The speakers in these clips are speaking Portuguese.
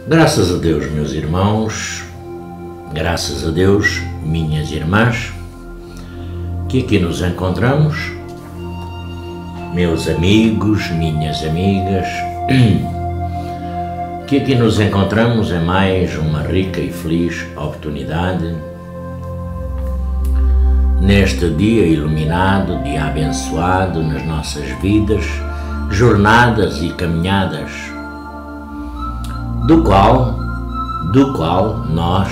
Graças a Deus, meus irmãos, graças a Deus, minhas irmãs, que aqui nos encontramos, meus amigos, minhas amigas, que aqui nos encontramos em mais uma rica e feliz oportunidade, neste dia iluminado, dia abençoado nas nossas vidas, jornadas e caminhadas, do qual nós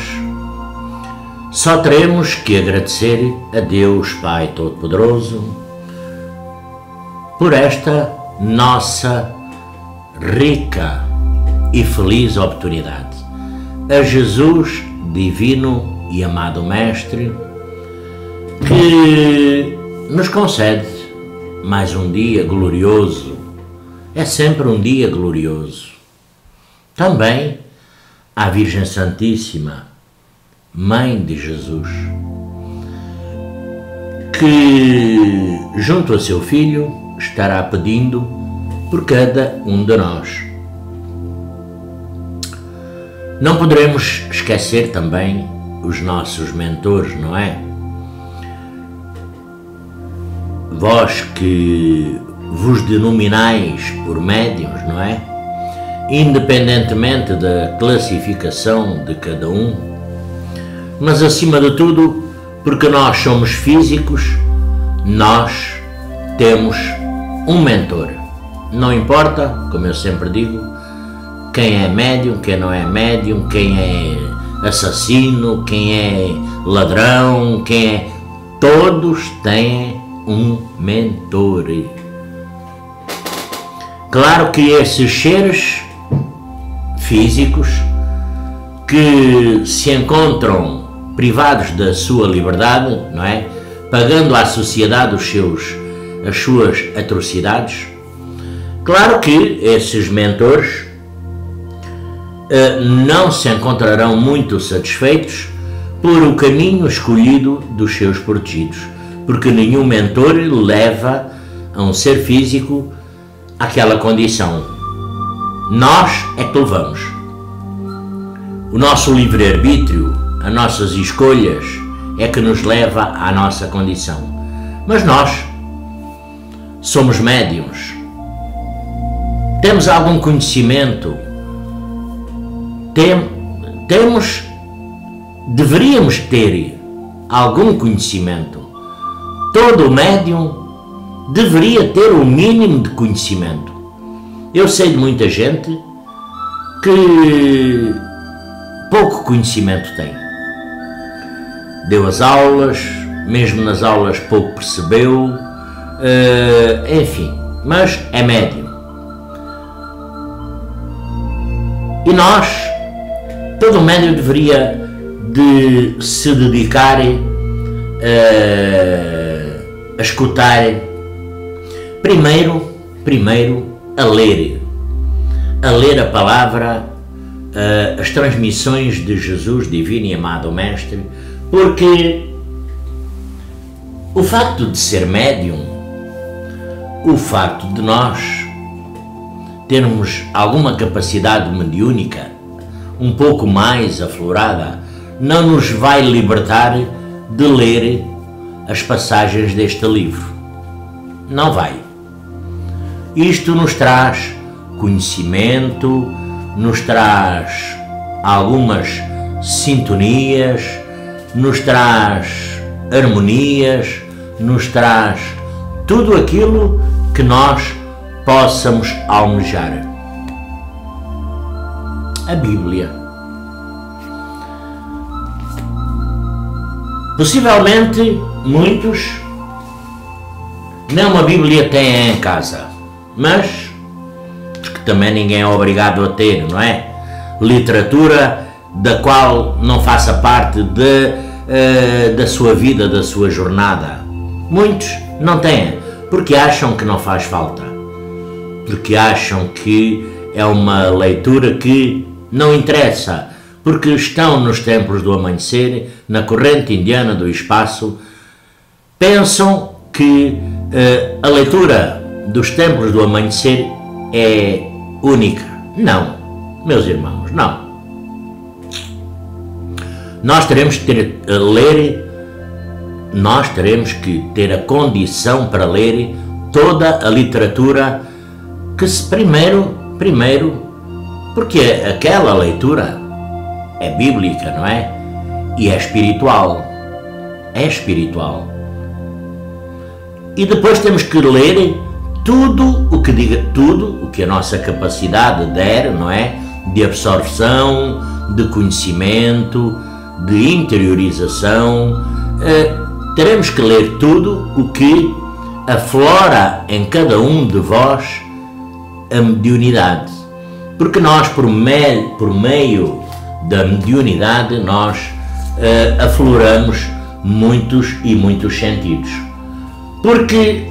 só teremos que agradecer a Deus Pai Todo-Poderoso por esta nossa rica e feliz oportunidade, a Jesus divino e amado Mestre, que nos concede mais um dia glorioso. É sempre um dia glorioso. Também à Virgem Santíssima, Mãe de Jesus, que junto a seu Filho estará pedindo por cada um de nós. Não poderemos esquecer também os nossos mentores, não é? Vós que vos denominais por médiuns, não é? Independentemente da classificação de cada um, mas acima de tudo, porque nós somos físicos, nós temos um mentor. Não importa, como eu sempre digo, quem é médium, quem não é médium, quem é assassino, quem é ladrão, quem é... Todos têm um mentor. Claro que esses seres físicos que se encontram privados da sua liberdade, não é? Pagando à sociedade as suas atrocidades, claro que esses mentores não se encontrarão muito satisfeitos por o caminho escolhido dos seus protegidos, porque nenhum mentor leva a um ser físico àquela condição. Nós é que levamos. O nosso livre-arbítrio, as nossas escolhas é que nos leva à nossa condição. Mas nós somos médiuns. Temos algum conhecimento. Deveríamos ter algum conhecimento. Todo médium deveria ter o mínimo de conhecimento. Eu sei de muita gente que pouco conhecimento tem. Deu as aulas, mesmo nas aulas pouco percebeu, enfim, mas é médium. E nós, todo médium deveria de se dedicar a escutar primeiro a ler a palavra, as transmissões de Jesus divino e amado Mestre, porque o facto de ser médium, o facto de nós termos alguma capacidade mediúnica um pouco mais aflorada, não nos vai libertar de ler as passagens deste livro. Não vai. Isto nos traz conhecimento, nos traz algumas sintonias, nos traz harmonias, nos traz tudo aquilo que nós possamos almejar. A Bíblia. Possivelmente muitos nem uma Bíblia têm em casa, mas porque também ninguém é obrigado a ter, não é? Literatura da qual não faça parte da sua vida, da sua jornada. Muitos não têm, porque acham que não faz falta, porque acham que é uma leitura que não interessa, porque estão nos templos do amanhecer, na corrente indiana do espaço, pensam que a leitura dos templos do amanhecer é única. Não, Meus irmãos, não. Nós teremos que ler, nós teremos que ter a condição para ler toda a literatura que se primeiro, porque aquela leitura é bíblica, não é? E é espiritual. É espiritual. E depois temos que ler tudo o que diga, tudo o que a nossa capacidade der, não é? De absorção, de conhecimento, de interiorização. Teremos que ler tudo o que aflora em cada um de vós a mediunidade. Porque nós, por meio da mediunidade, nós afloramos muitos e muitos sentidos. Porque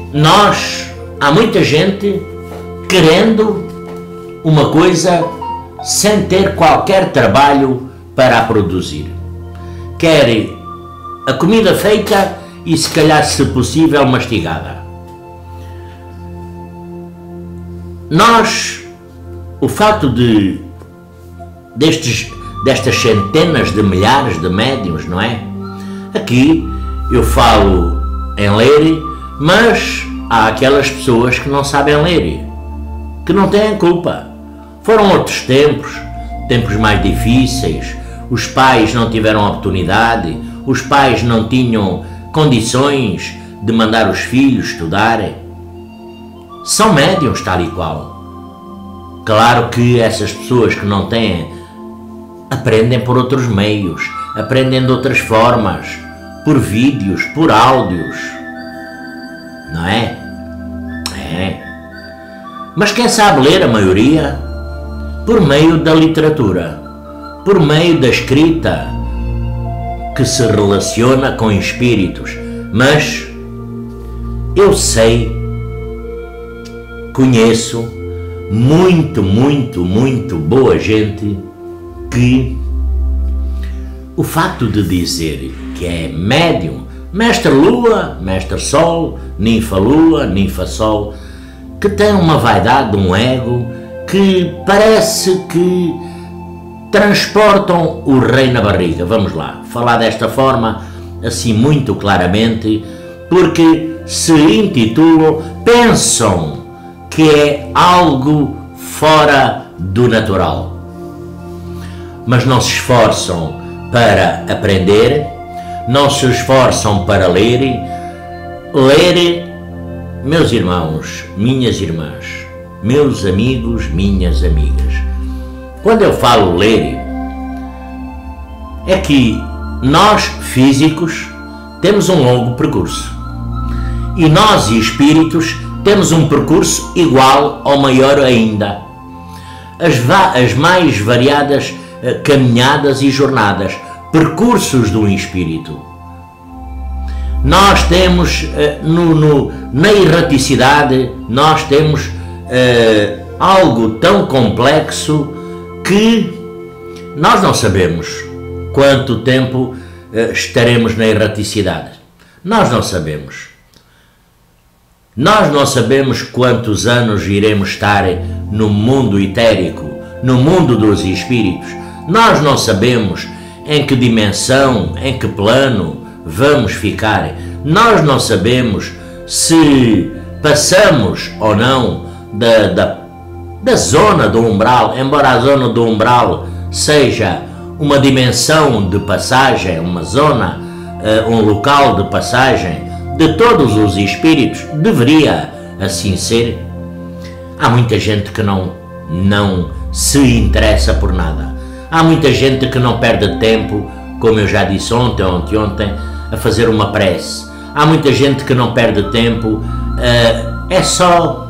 há muita gente querendo uma coisa sem ter qualquer trabalho para a produzir. Quer a comida feita e, se calhar, se possível, mastigada. O fato destas centenas de milhares de médiuns, não é? Aqui eu falo em ler, mas há aquelas pessoas que não sabem ler, que não têm culpa. Foram outros tempos mais difíceis, os pais não tiveram oportunidade, os pais não tinham condições de mandar os filhos estudarem. São médiuns tal e qual. Claro que essas pessoas que não têm, aprendem por outros meios, aprendem de outras formas, por vídeos, por áudios, não é? É. Mas quem sabe ler, a maioria, por meio da literatura, por meio da escrita, que se relaciona com espíritos. Mas eu sei, conheço muito boa gente que o facto de dizer que é médium, mestre lua, mestre sol, ninfa lua, ninfa sol, que tem uma vaidade, um ego, que parece que transportam o rei na barriga. Vamos lá, falar desta forma, assim muito claramente, porque se intitulam, pensam que é algo fora do natural. Mas não se esforçam para aprender, não se esforçam para ler, meus irmãos, minhas irmãs, meus amigos, minhas amigas. Quando eu falo ler, é que nós, físicos, temos um longo percurso. E nós, espíritos, temos um percurso igual ou maior ainda. As mais variadas caminhadas e jornadas, percursos de um espírito. Nós temos, na erraticidade, nós temos algo tão complexo que nós não sabemos quanto tempo estaremos na erraticidade. Nós não sabemos. Nós não sabemos quantos anos iremos estar no mundo etérico, no mundo dos espíritos. Nós não sabemos em que dimensão, em que plano vamos ficar. Nós não sabemos se passamos ou não da zona do umbral, embora a zona do umbral seja uma dimensão de passagem, uma zona, um local de passagem de todos os espíritos, deveria assim ser. Há muita gente que não se interessa por nada. Há muita gente que não perde tempo, como eu já disse ontem, a fazer uma prece. Há muita gente que não perde tempo, é só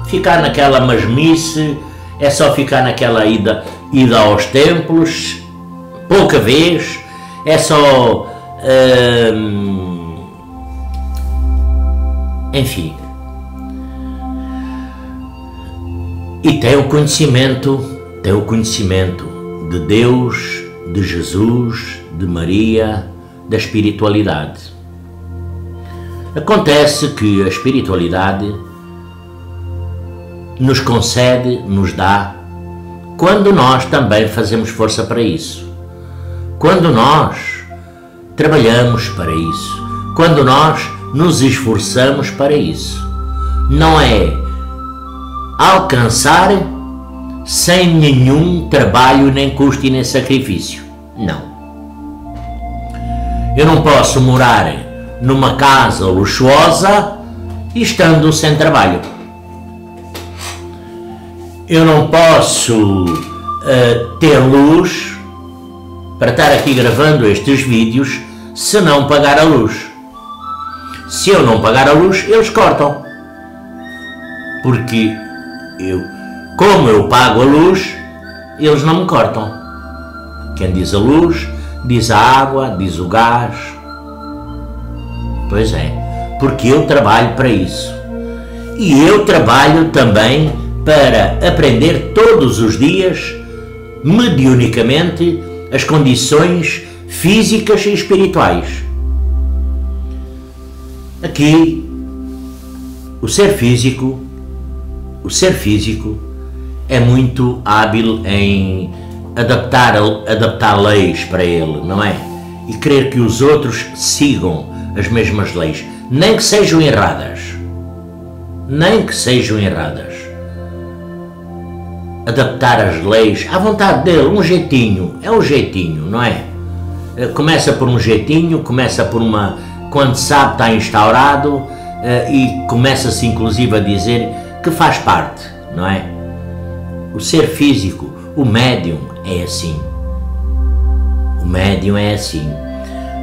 ficar naquela mesmice, é só ficar naquela ida aos templos, pouca vez, é só... enfim. E tem o conhecimento de Deus, de Jesus, de Maria, da espiritualidade. Acontece que a espiritualidade nos concede, nos dá quando nós também fazemos força para isso, quando nós trabalhamos para isso, quando nós nos esforçamos para isso. Não é alcançar sem nenhum trabalho, nem custo e nem sacrifício. Não. Eu não posso morar numa casa luxuosa estando sem trabalho. Eu não posso ter luz para estar aqui gravando estes vídeos se não pagar a luz. Se eu não pagar a luz, eles cortam. Porque como eu pago a luz, eles não me cortam. Quem diz a luz, diz a água, diz o gás. Pois é, porque eu trabalho para isso. E eu trabalho também para aprender todos os dias, mediunicamente, as condições físicas e espirituais. Aqui, o ser físico é muito hábil em adaptar leis para ele, não é? E querer que os outros sigam as mesmas leis, nem que sejam erradas. Nem que sejam erradas. Adaptar as leis à vontade dele, um jeitinho, é um jeitinho, não é? Começa por um jeitinho, começa por uma... quando sabe está instaurado e começa-se inclusive a dizer que faz parte, não é? O ser físico, o médium é assim. O médium é assim.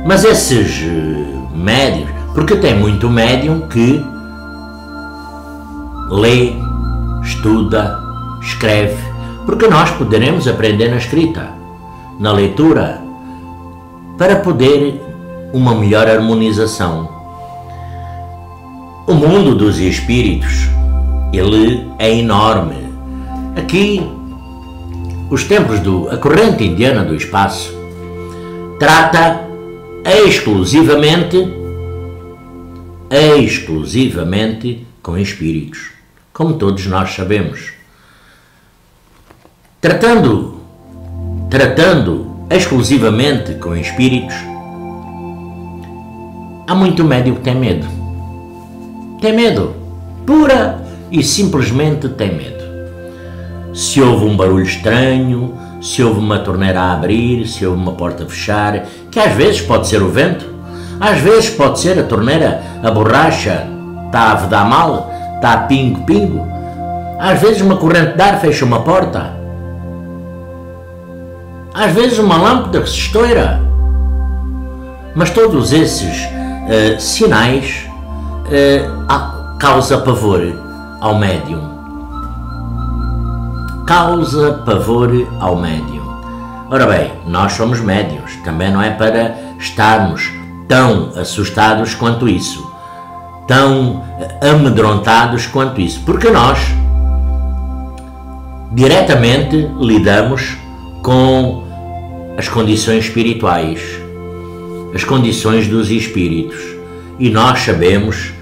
Mas esses médiums, porque tem muito médium que lê, estuda, escreve, porque nós poderemos aprender na escrita, na leitura, para poder uma melhor harmonização. O mundo dos espíritos, ele é enorme. Aqui, os templos a corrente indiana do espaço trata exclusivamente com espíritos, como todos nós sabemos. Tratando exclusivamente com espíritos, há muito médium que tem medo. Tem medo. Pura e simplesmente tem medo. Se houve um barulho estranho, se houve uma torneira a abrir, se houve uma porta a fechar, que às vezes pode ser o vento, às vezes pode ser a torneira, a borracha está a vedar mal, está a pingo-pingo, às vezes uma corrente de ar fecha uma porta, às vezes uma lâmpada que se estoura. Mas todos esses sinais causa pavor ao médium. Causa pavor ao médium. Ora bem, nós somos médiuns, também não é para estarmos tão assustados quanto isso, tão amedrontados quanto isso, porque nós diretamente lidamos com as condições espirituais, as condições dos espíritos, e nós sabemos,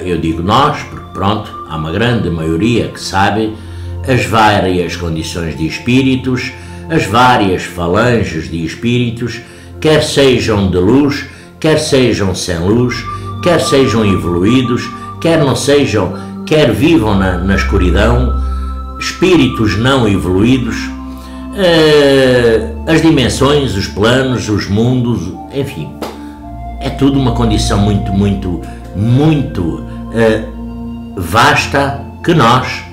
eu digo nós, porque pronto, há uma grande maioria que sabe as várias condições de espíritos, as várias falanges de espíritos, quer sejam de luz, quer sejam sem luz, quer sejam evoluídos, quer não sejam, quer vivam na escuridão, espíritos não evoluídos, as dimensões, os planos, os mundos, enfim, é tudo uma condição muito vasta, que nós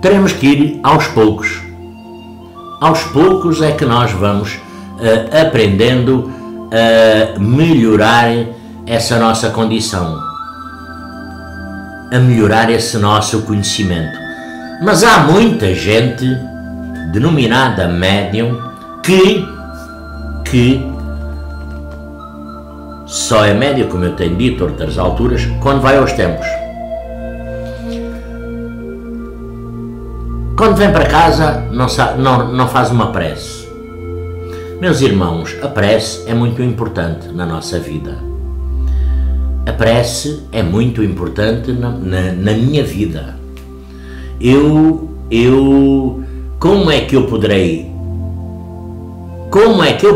teremos que ir aos poucos. Aos poucos é que nós vamos aprendendo a melhorar essa nossa condição, a melhorar esse nosso conhecimento. Mas há muita gente denominada médium que só é médium, como eu tenho dito outras alturas, quando vai aos templos. Quando vem para casa não faz uma prece. Meus irmãos, a prece é muito importante na nossa vida. A prece é muito importante na minha vida. como é que eu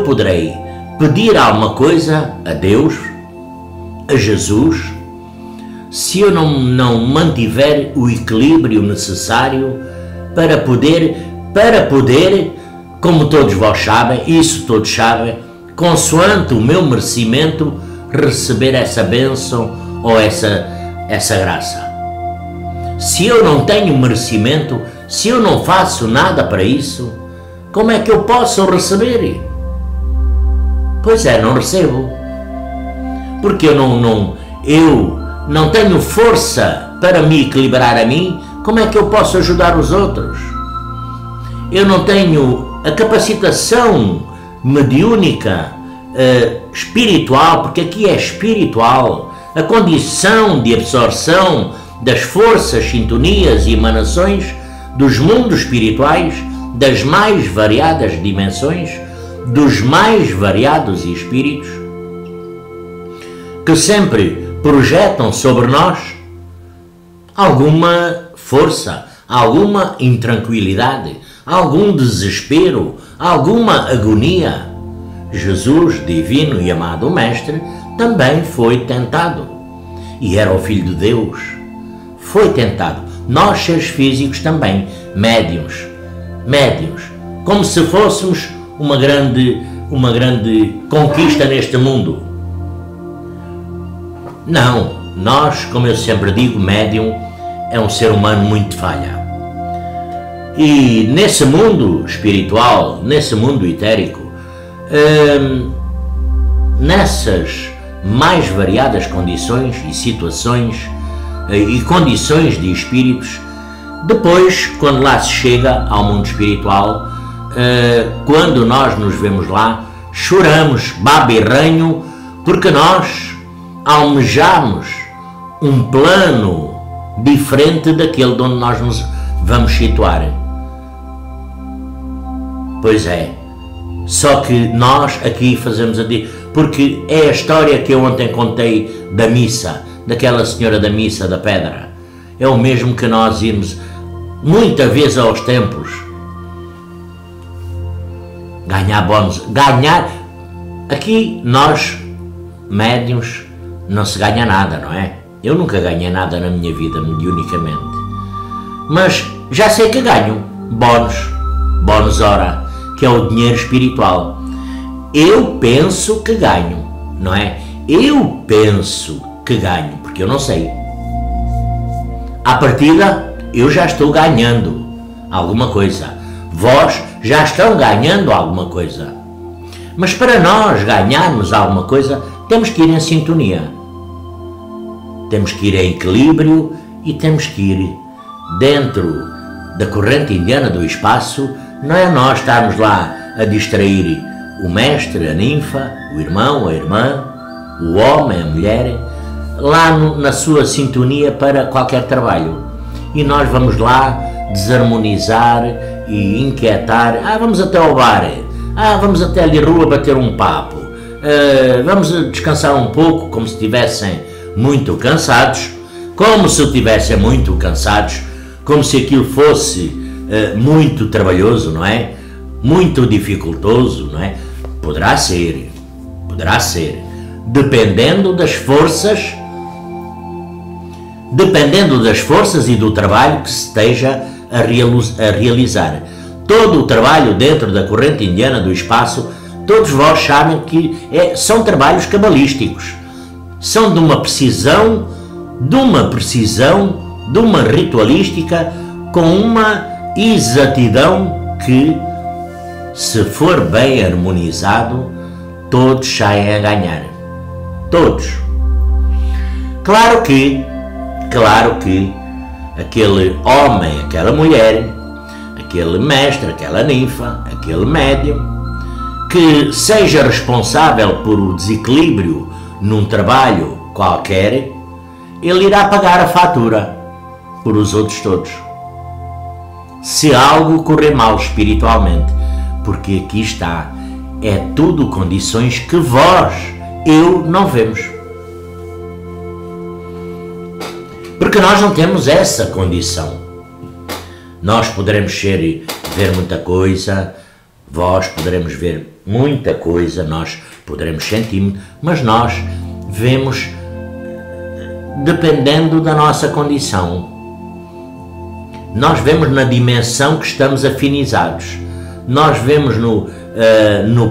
poderei pedir alguma coisa a Deus, a Jesus, se eu não mantiver o equilíbrio necessário para poder, como todos vós sabem, isso todos sabem, consoante o meu merecimento, receber essa bênção ou essa graça. Se eu não tenho merecimento, se eu não faço nada para isso, como é que eu posso receber? Pois é, não recebo. Porque eu não tenho força para me equilibrar a mim, como é que eu posso ajudar os outros? Eu não tenho a capacitação mediúnica, espiritual, porque aqui é espiritual, a condição de absorção das forças, sintonias e emanações dos mundos espirituais, das mais variadas dimensões, dos mais variados espíritos, que sempre projetam sobre nós alguma força, alguma intranquilidade, algum desespero, alguma agonia. Jesus, divino e amado Mestre, também foi tentado. E era o Filho de Deus. Foi tentado. Nós, seres físicos, também, médiuns, como se fôssemos uma grande conquista neste mundo. Não, nós, como eu sempre digo, médium é um ser humano muito falha. E nesse mundo espiritual, nesse mundo etérico, nessas mais variadas condições e situações e condições de espíritos, depois, quando lá se chega ao mundo espiritual, quando nós nos vemos lá, choramos, baba e ranho, porque nós almejamos um plano diferente daquele de onde nós nos vamos situar. Pois é, só que nós aqui fazemos porque é a história que eu ontem contei da missa, daquela senhora da missa da pedra. É o mesmo que nós irmos muitas vezes aos templos, ganhar bónus, aqui nós, médiuns, não se ganha nada, não é? Eu nunca ganhei nada na minha vida, mediunicamente, mas já sei que ganho bónus hora, que é o dinheiro espiritual. Eu penso que ganho, não é? Eu penso que ganho, porque eu não sei. À partida, eu já estou ganhando alguma coisa. Vós já estão ganhando alguma coisa. Mas para nós ganharmos alguma coisa, temos que ir em sintonia. Temos que ir em equilíbrio e temos que ir dentro da corrente indiana do espaço. Não é nós estarmos lá a distrair o mestre, a ninfa, o irmão, a irmã, o homem, a mulher, lá na sua sintonia para qualquer trabalho. E nós vamos lá desarmonizar e inquietar. Vamos até ao bar. Vamos até ali à rua bater um papo. Vamos descansar um pouco, como se estivessem muito cansados. Como se aquilo fosse muito trabalhoso, não é? Muito dificultoso, não é? Poderá ser, dependendo das forças e do trabalho que se esteja a realizar. Todo o trabalho dentro da corrente indiana do espaço, todos vós sabem que são trabalhos cabalísticos, são de uma precisão, de uma ritualística, com uma exatidão que, se for bem harmonizado, todos saem a ganhar. Todos. Claro que aquele homem, aquela mulher, aquele mestre, aquela ninfa, aquele médium, que seja responsável por o desequilíbrio num trabalho qualquer, ele irá pagar a fatura por os outros todos. Se algo correr mal espiritualmente, porque aqui está, é tudo condições que eu não vemos. Porque nós não temos essa condição. Nós poderemos ver muita coisa, vós poderemos ver muita coisa, nós poderemos sentir, mas nós vemos dependendo da nossa condição. Nós vemos na dimensão que estamos afinizados. Nós vemos no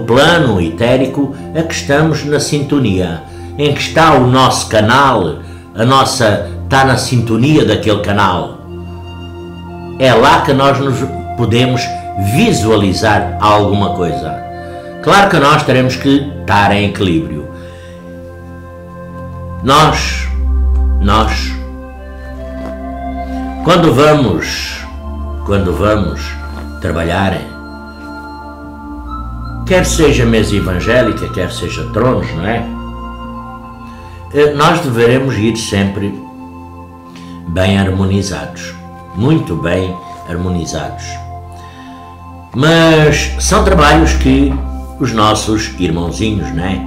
plano etérico a que estamos na sintonia, em que está o nosso canal, está na sintonia daquele canal. É lá que nós nos podemos visualizar alguma coisa. Claro que nós teremos que estar em equilíbrio. Nós, quando vamos trabalhar, quer seja mesa evangélica, quer seja tronos, não é? Nós deveremos ir sempre bem harmonizados, muito bem harmonizados. Mas são trabalhos que os nossos irmãozinhos, não é?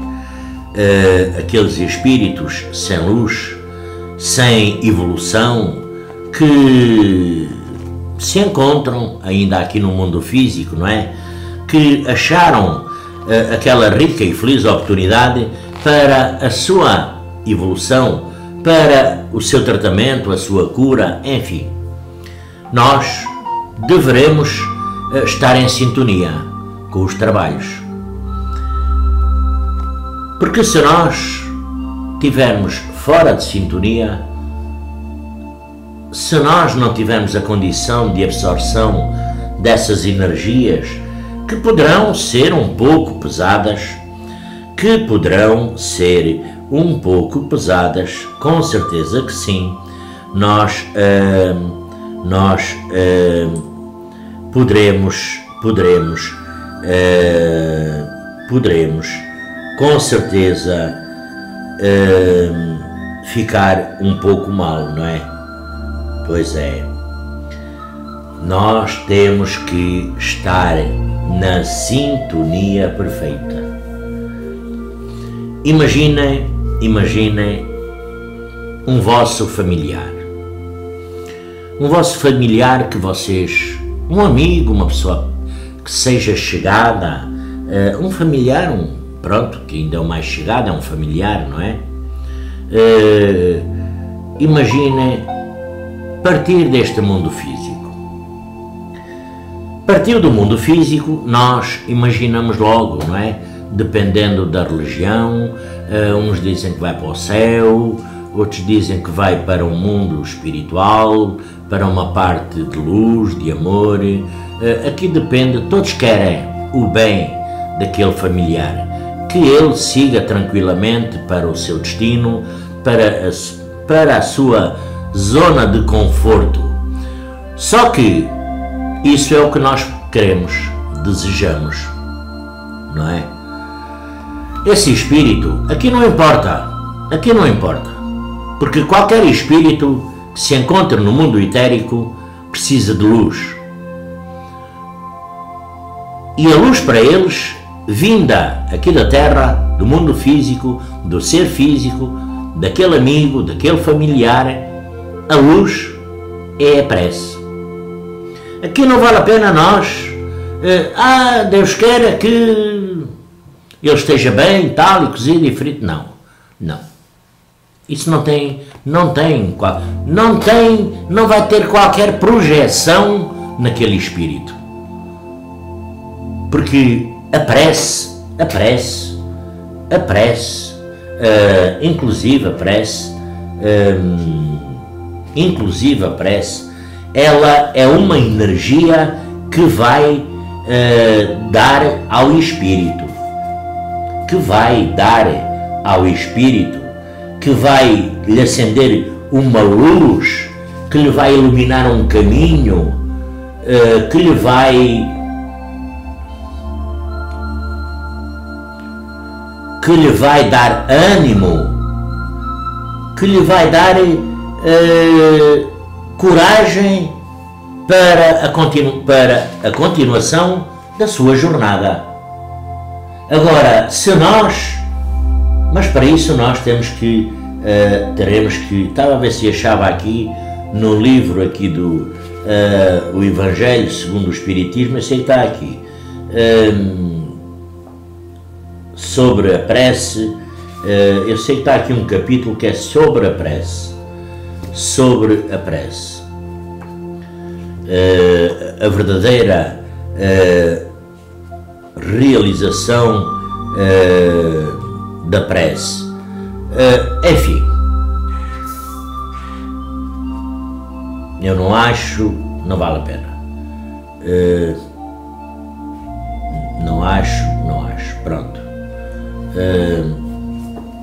Aqueles espíritos sem luz, sem evolução, que se encontram ainda aqui no mundo físico, não é? Que acharam aquela rica e feliz oportunidade para a sua evolução, para o seu tratamento, a sua cura, enfim. Nós deveremos estar em sintonia com os trabalhos. Porque se nós estivermos fora de sintonia, se nós não tivermos a condição de absorção dessas energias, que poderão ser um pouco pesadas, com certeza que sim, nós poderemos com certeza ficar um pouco mal, não é? Pois é, nós temos que estar na sintonia perfeita. Imaginem um vosso familiar que vocês, um amigo, uma pessoa que seja chegada, um familiar, pronto, que ainda é o mais chegado, é um familiar, não é? Imaginem partir deste mundo físico. Partiu do mundo físico, nós imaginamos logo, não é? Dependendo da religião, uns dizem que vai para o céu, outros dizem que vai para um mundo espiritual, para uma parte de luz, de amor. Aqui depende, todos querem o bem daquele familiar, que ele siga tranquilamente para o seu destino, para a sua zona de conforto. Só que isso é o que nós queremos, desejamos, não é? Esse espírito, aqui não importa, porque qualquer espírito que se encontre no mundo etérico precisa de luz. E a luz para eles, vinda aqui da Terra, do mundo físico, do ser físico, daquele amigo, daquele familiar, a luz é a prece. Aqui não vale a pena nós, Deus queira que ele esteja bem, tal, e cozido e frito. Não. Isso não vai ter qualquer projeção naquele espírito. Porque a prece, inclusive a prece, ela é uma energia que vai dar ao espírito, que vai lhe acender uma luz, que lhe vai iluminar um caminho, que lhe vai dar ânimo, que lhe vai dar coragem para a continuação da sua jornada. Agora, mas para isso nós teremos que, estava a ver se achava aqui no livro aqui o Evangelho segundo o Espiritismo, eu sei que está aqui. Sobre a prece, eu sei que está aqui um capítulo que é sobre a prece. Sobre a prece. A verdadeira realização da prece. Enfim, eu não acho, não vale a pena. Não acho, pronto.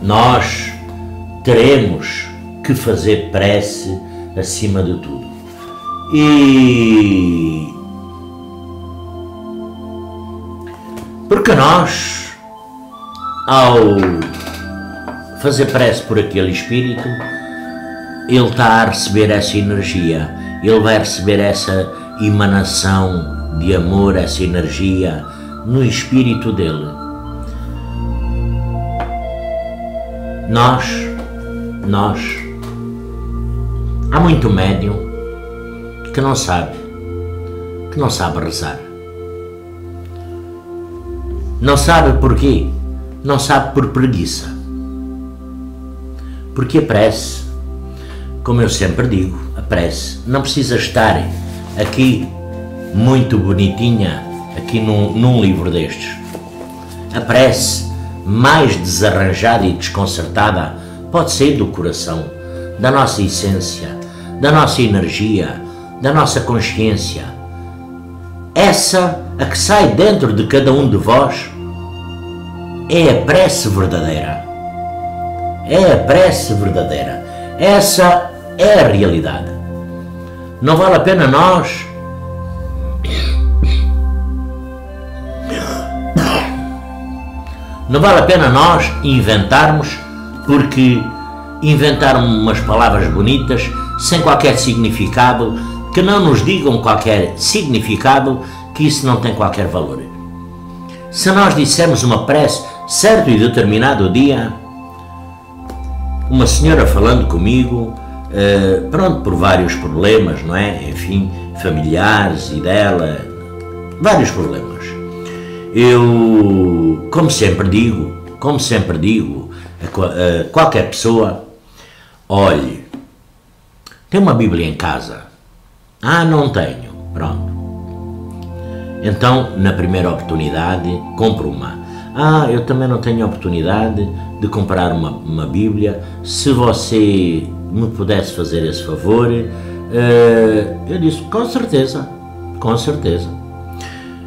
Nós teremos que fazer prece acima de tudo. E porque nós, ao fazer prece por aquele espírito, ele está a receber essa energia, ele vai receber essa emanação de amor, essa energia no espírito dele. Nós, há muito médium que não sabe rezar. Não sabe porquê? Não sabe por preguiça. Porque a prece, como eu sempre digo, a prece não precisa estar aqui muito bonitinha, aqui num livro destes. A prece mais desarranjada e desconcertada pode ser do coração, da nossa essência, da nossa energia, da nossa consciência. Essa, a que sai dentro de cada um de vós, é a prece verdadeira. É a prece verdadeira. Essa é a realidade. Não vale a pena nós inventarmos, porque inventaram umas palavras bonitas sem qualquer significado, que não nos digam qualquer significado, que isso não tem qualquer valor. Se nós dissermos uma prece certo e determinado dia, uma senhora falando comigo, pronto, por vários problemas, não é? Enfim, familiares e dela, vários problemas. Eu, como sempre digo a qualquer pessoa, olhe, tem uma Bíblia em casa? Ah, não tenho. Pronto. Então, na primeira oportunidade, compro uma. Ah, eu também não tenho oportunidade de comprar uma Bíblia. Se você me pudesse fazer esse favor, eu disse, com certeza.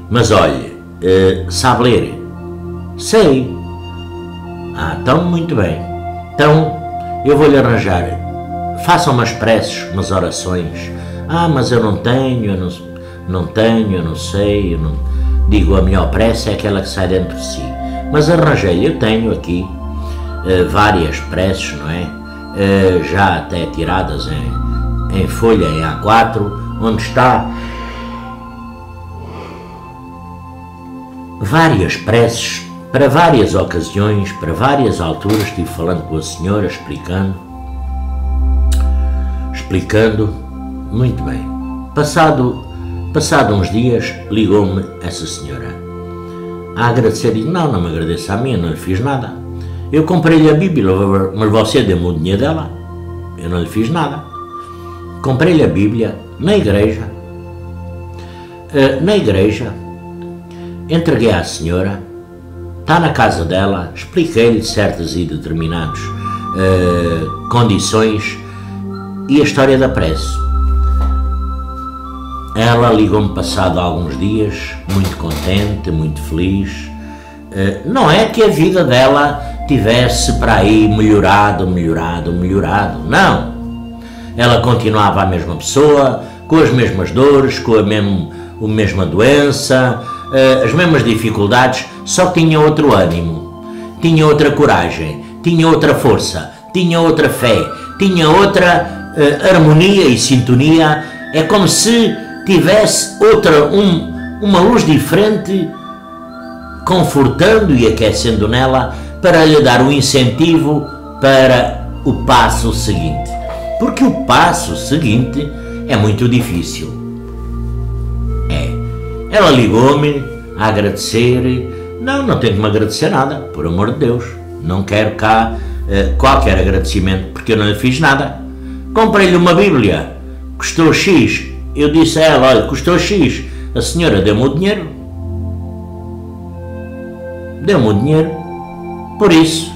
Mas olhe, sabe ler? Sei. Ah, então muito bem. Então, eu vou-lhe arranjar. Faça umas preces, umas orações. Ah, mas eu não tenho, eu não sei. Digo, a melhor prece é aquela que sai dentro de si. Mas arranjei, eu tenho aqui várias preces, não é? Já até tiradas em folha, em A4, onde está várias preces para várias ocasiões, para várias alturas. Estive falando com a senhora, explicando, muito bem. Passado uns dias, ligou-me essa senhora a agradecer. E não me agradeça a mim, eu não lhe fiz nada. Eu comprei-lhe a Bíblia, mas você deu-me o dinheiro dela, eu não lhe fiz nada. Comprei-lhe a Bíblia na igreja, entreguei à senhora, está na casa dela, expliquei-lhe certas e determinadas condições e a história da prece. Ela ligou-me passado alguns dias, muito contente, muito feliz. Não é que a vida dela tivesse para aí melhorado, não. Ela continuava a mesma pessoa, com as mesmas dores, com a mesma doença, as mesmas dificuldades, só que tinha outro ânimo, tinha outra coragem, tinha outra força, tinha outra fé, tinha outra harmonia e sintonia. É como se tivesse uma luz diferente, confortando e aquecendo nela, para lhe dar um incentivo para o passo seguinte. Porque o passo seguinte é muito difícil. Ela ligou-me a agradecer. Não tenho que me agradecer nada, por amor de Deus. Não quero cá qualquer agradecimento, porque eu não lhe fiz nada. Comprei-lhe uma Bíblia, custou X. Eu disse a ela, olha, custou X. A senhora deu-me o dinheiro. Deu-me o dinheiro. Por isso,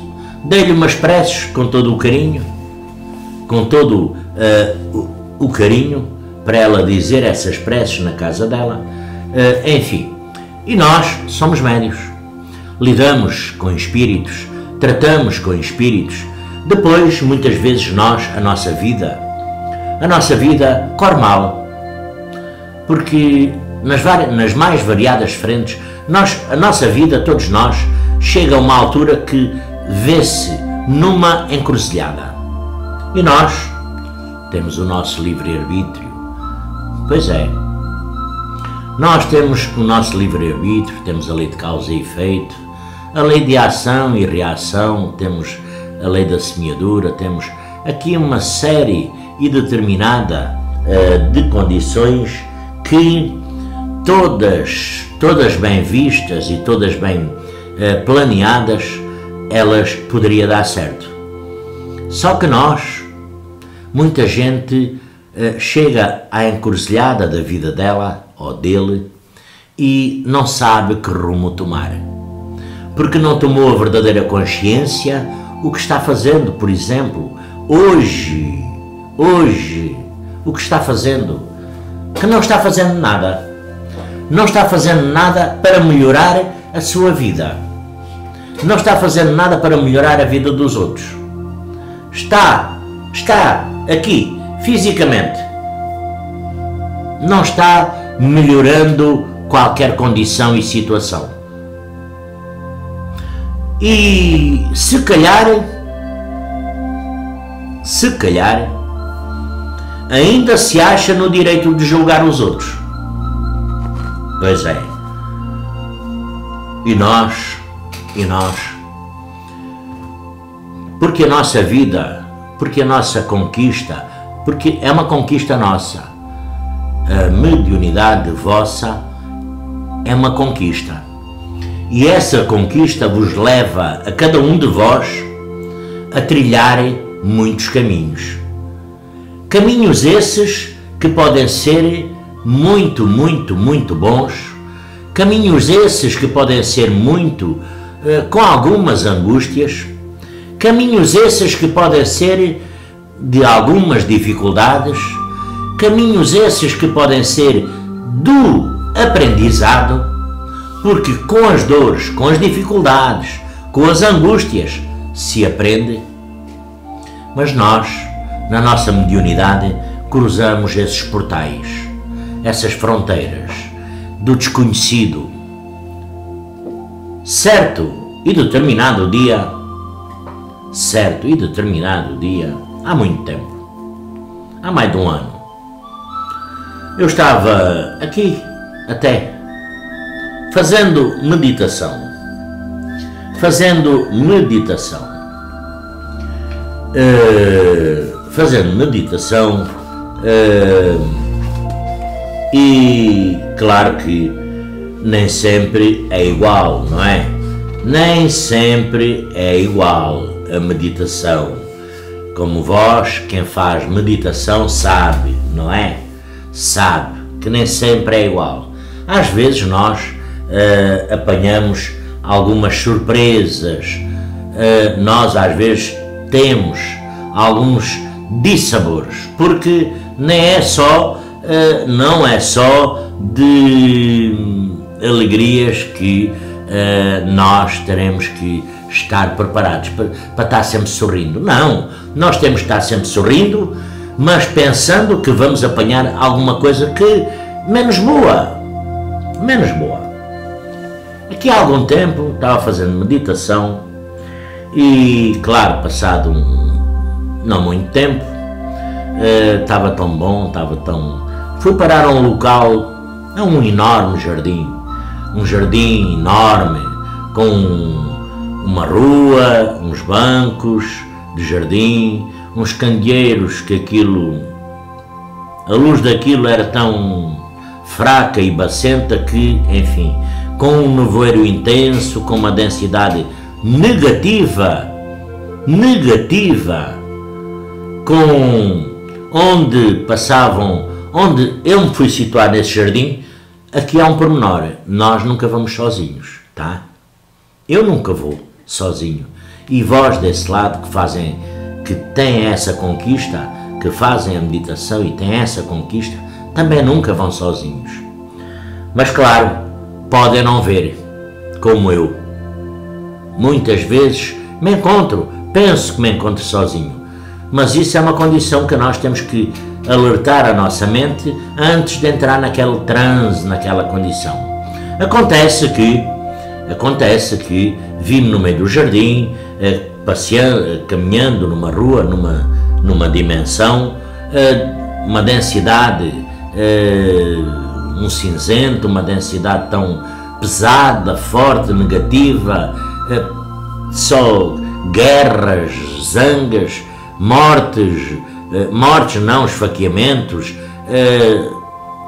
dei-lhe umas preces com todo o carinho, com todo o carinho, para ela dizer essas preces na casa dela. Enfim, e nós somos médios. Lidamos com espíritos, tratamos com espíritos. Depois, muitas vezes a nossa vida corre mal, porque nas mais variadas frentes, a nossa vida, todos nós, chega a uma altura que vê-se numa encruzilhada. E nós temos o nosso livre-arbítrio. Pois é, nós temos o nosso livre-arbítrio, temos a lei de causa e efeito, a lei de ação e reação, temos a lei da semeadura, temos aqui uma série determinada de condições que todas bem vistas e todas bem planeadas, elas poderiam dar certo. Só que muita gente chega à encruzilhada da vida dela ou dele e não sabe que rumo tomar, porque não tomou a verdadeira consciência o que está fazendo. Por exemplo, hoje, o que está fazendo? Que não está fazendo nada. Não está fazendo nada para melhorar a sua vida. Não está fazendo nada para melhorar a vida dos outros. Está aqui, fisicamente. Não está melhorando qualquer condição e situação. E se calhar, ainda se acha no direito de julgar os outros. Pois é. E nós, porque a nossa vida, porque a nossa conquista, porque é uma conquista nossa, a mediunidade vossa é uma conquista. E essa conquista vos leva a cada um de vós a trilhar muitos caminhos. Caminhos esses que podem ser muito bons, caminhos esses que podem ser com algumas angústias, caminhos esses que podem ser de algumas dificuldades, caminhos esses que podem ser do aprendizado, porque com as dores, com as dificuldades, com as angústias se aprende. Mas nós, na nossa mediunidade, cruzamos esses portais, essas fronteiras do desconhecido. Certo e determinado dia, há muito tempo, há mais de um ano, eu estava aqui até fazendo meditação, e claro que nem sempre é igual, não é? Nem sempre é igual a meditação. Como vós, quem faz meditação sabe, não é? Sabe que nem sempre é igual. Às vezes nós apanhamos algumas surpresas, nós às vezes temos alguns dissabores, porque não é só de alegrias que nós teremos que estar preparados para estar sempre sorrindo. Não, nós temos que estar sempre sorrindo, mas pensando que vamos apanhar alguma coisa que menos boa. Aqui há algum tempo estava fazendo meditação e, claro, passado não muito tempo, estava tão bom, fui parar a um local, a um enorme jardim, um jardim enorme, com uma rua, uns bancos de jardim, uns candeeiros que a luz daquilo era tão fraca e bacenta que, enfim, com um nevoeiro intenso, com uma densidade negativa, com onde eu me fui situar nesse jardim. Aqui há um pormenor: nós nunca vamos sozinhos, tá? Eu nunca vou sozinho. E vós desse lado que têm essa conquista, que fazem a meditação e têm essa conquista, também nunca vão sozinhos. Mas claro, podem não ver, como eu. Muitas vezes penso que me encontro sozinho, mas isso é uma condição que nós temos que alertar a nossa mente antes de entrar naquele transe, naquela condição. Acontece que vi-me no meio do jardim, passeando, caminhando numa rua, numa dimensão, uma densidade, um cinzento, uma densidade tão pesada, forte, negativa, só guerras, zangas, mortes não, esfaqueamentos.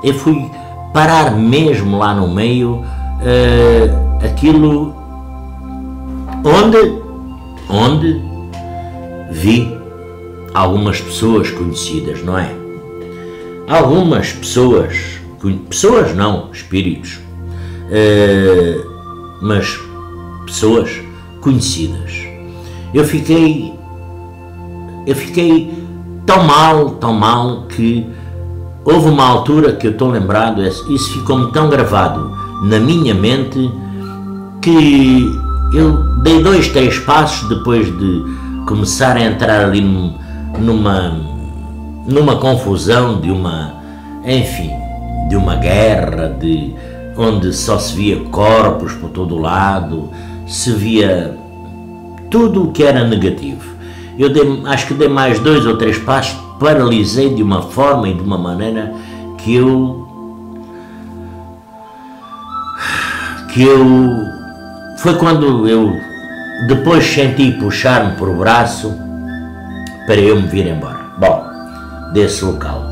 Eu fui parar mesmo lá no meio, aquilo onde vi algumas pessoas conhecidas, não é? Algumas pessoas não, espíritos, mas pessoas conhecidas. Eu fiquei tão mal que houve uma altura que eu estou lembrado, isso ficou-me tão gravado na minha mente que eu dei 2, 3 passos depois de começar a entrar ali numa confusão de uma guerra, onde só se via corpos por todo o lado, se via tudo o que era negativo. Eu acho que dei mais 2 ou 3 passos, paralisei de uma forma e de uma maneira que eu foi quando eu depois senti puxar-me por o braço para eu me vir embora. Bom, desse local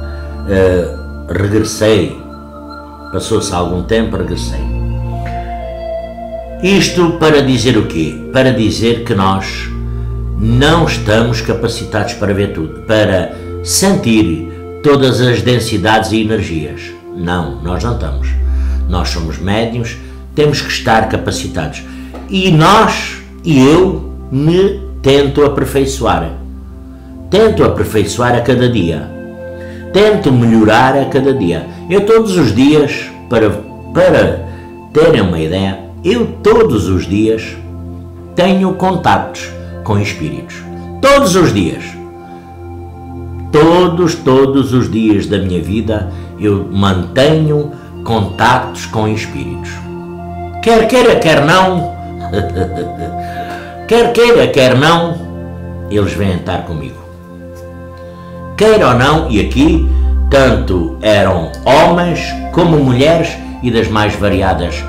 regressei, passou-se algum tempo, regressei. Isto para dizer o quê? Para dizer que nós não estamos capacitados para ver tudo, para sentir todas as densidades e energias. Não, nós não estamos. Nós somos médiuns, temos que estar capacitados. E eu me tento aperfeiçoar. Tento aperfeiçoar a cada dia. Tento melhorar a cada dia. Eu todos os dias, para terem uma ideia, eu todos os dias tenho contactos com espíritos. Todos os dias. Todos os dias da minha vida eu mantenho contactos com espíritos. Quer queira, quer não, eles vêm estar comigo. Queira ou não, e aqui tanto eram homens como mulheres e das mais variadas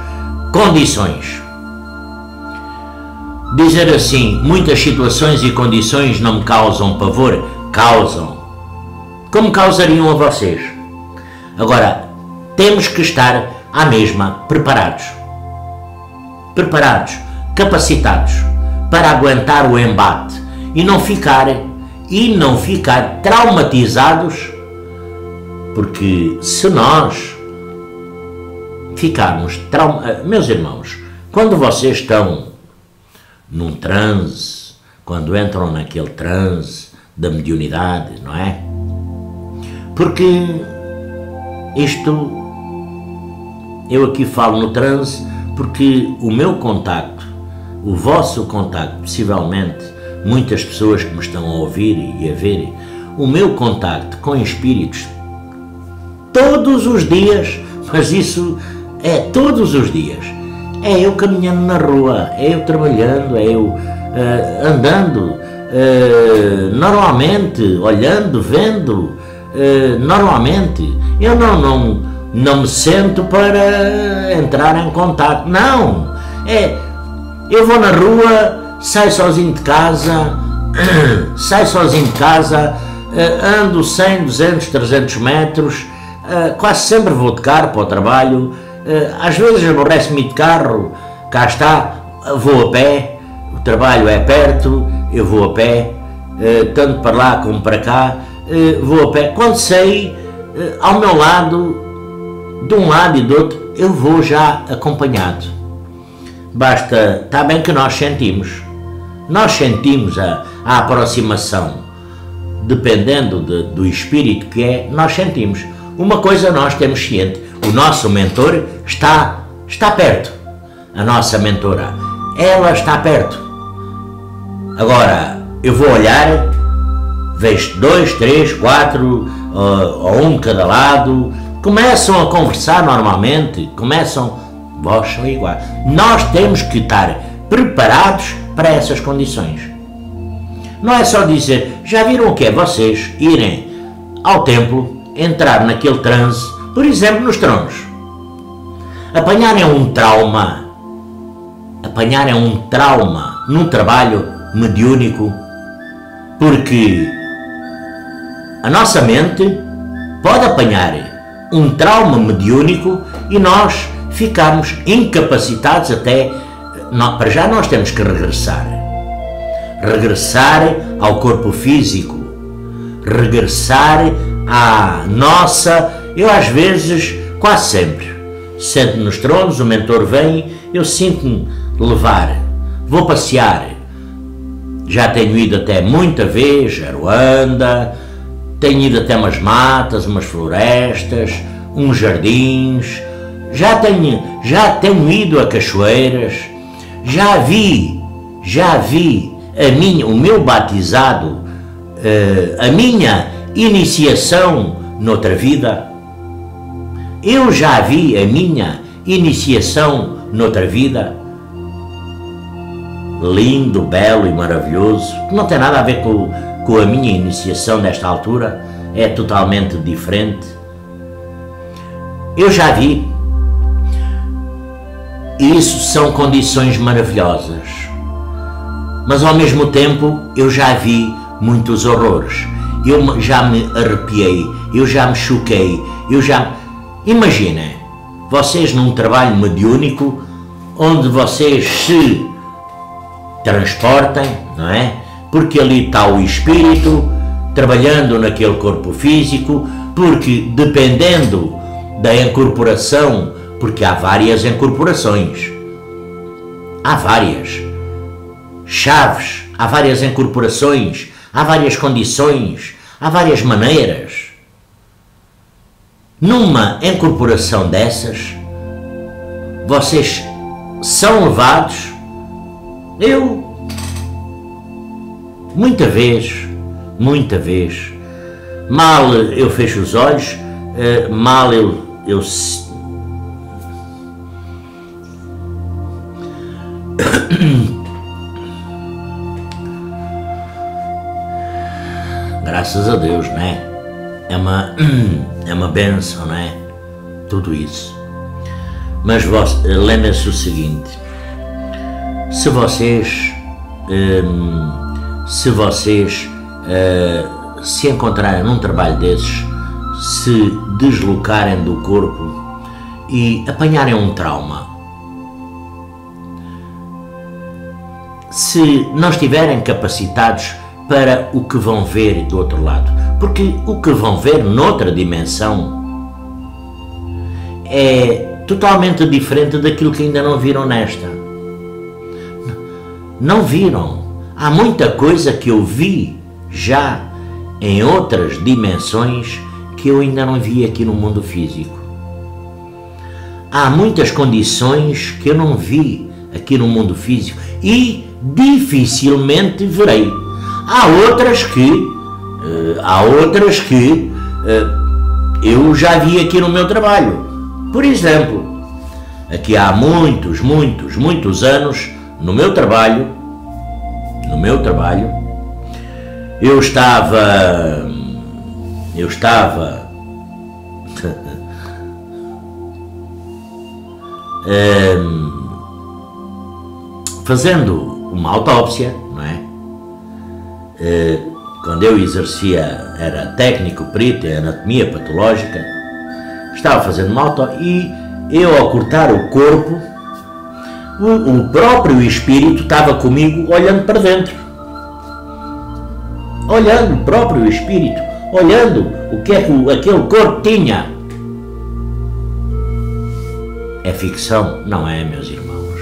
condições. Dizer assim, muitas situações e condições não me causam pavor, causam. Como causariam a vocês? Agora, temos que estar à mesma preparados, capacitados para aguentar o embate e não ficar traumatizados, porque se nós ficarmos meus irmãos, quando vocês estão num transe, quando entram naquele transe da mediunidade, não é? Porque eu aqui falo no transe porque o meu contacto, o vosso contacto, possivelmente muitas pessoas que me estão a ouvir e a ver, o meu contacto com espíritos todos os dias, mas isso é todos os dias, é eu caminhando na rua, é eu trabalhando, é eu andando normalmente, olhando, vendo normalmente. Eu não me sento para entrar em contato, não, eu vou na rua, saio sozinho de casa, ando 100, 200, 300 metros, quase sempre vou de carro para o trabalho, às vezes aborrece-me de carro, cá está, vou a pé, o trabalho é perto, eu vou a pé, tanto para lá como para cá, vou a pé. Quando sei, ao meu lado, de um lado e do outro, eu vou já acompanhado. Basta, está bem que nós sentimos a aproximação, dependendo do espírito que é, nós sentimos. Uma coisa nós temos ciente, o nosso mentor está perto, a nossa mentora, ela está perto. Agora, eu vou olhar, vejo 2, 3, 4, ou um de cada lado, começam a conversar normalmente, vós são iguais. Nós temos que estar preparados para essas condições. Não é só dizer, já viram o que é vocês irem ao templo, entrar naquele transe, por exemplo, nos tronos, apanharem um trauma num trabalho mediúnico, porque a nossa mente pode apanhar um trauma mediúnico e nós ficamos incapacitados até, para já nós temos que regressar ao corpo físico, regressar à nossa, eu às vezes, quase sempre, sento nos tronos, o mentor vem, eu sinto-me levar, vou passear, já tenho ido até muita vez a Ruanda, tenho ido até umas matas, umas florestas, uns jardins, já tenho ido a cachoeiras, já vi o meu batizado, a minha iniciação noutra vida. Eu já vi a minha iniciação noutra vida. Lindo, belo e maravilhoso, que não tem nada a ver com a minha iniciação nesta altura, é totalmente diferente. Eu já vi. Isso são condições maravilhosas. Mas ao mesmo tempo eu já vi muitos horrores. Eu já me arrepiei, eu já me choquei, Imaginem, vocês num trabalho mediúnico, onde vocês se transportem, não é? Porque ali está o espírito, trabalhando naquele corpo físico, porque dependendo da incorporação, porque há várias incorporações, há várias chaves, há várias incorporações, há várias condições, há várias maneiras. Numa incorporação dessas, vocês são levados, muita vez, mal eu fecho os olhos, mal eu graças a Deus, não é? É uma bênção, não é? Tudo isso. Mas lembrem-se o seguinte: se vocês se encontrarem num trabalho desses, se deslocarem do corpo e apanharem um trauma, se não estiverem capacitados para o que vão ver do outro lado, porque o que vão ver noutra dimensão é totalmente diferente daquilo que ainda não viram nesta. Não viram. Há muita coisa que eu vi já em outras dimensões que eu ainda não vi aqui no mundo físico. Há muitas condições que eu não vi aqui no mundo físico e dificilmente verei. Há outras que eu já vi aqui no meu trabalho. Por exemplo, aqui há muitos anos, no meu trabalho, eu estava fazendo uma autópsia, não é? Quando eu exercia, era técnico perito em anatomia patológica, estava fazendo moto e eu, ao cortar o corpo, o próprio espírito estava comigo olhando para dentro. Olhando o próprio espírito, olhando o que é que aquele corpo tinha. É ficção? Não é, meus irmãos.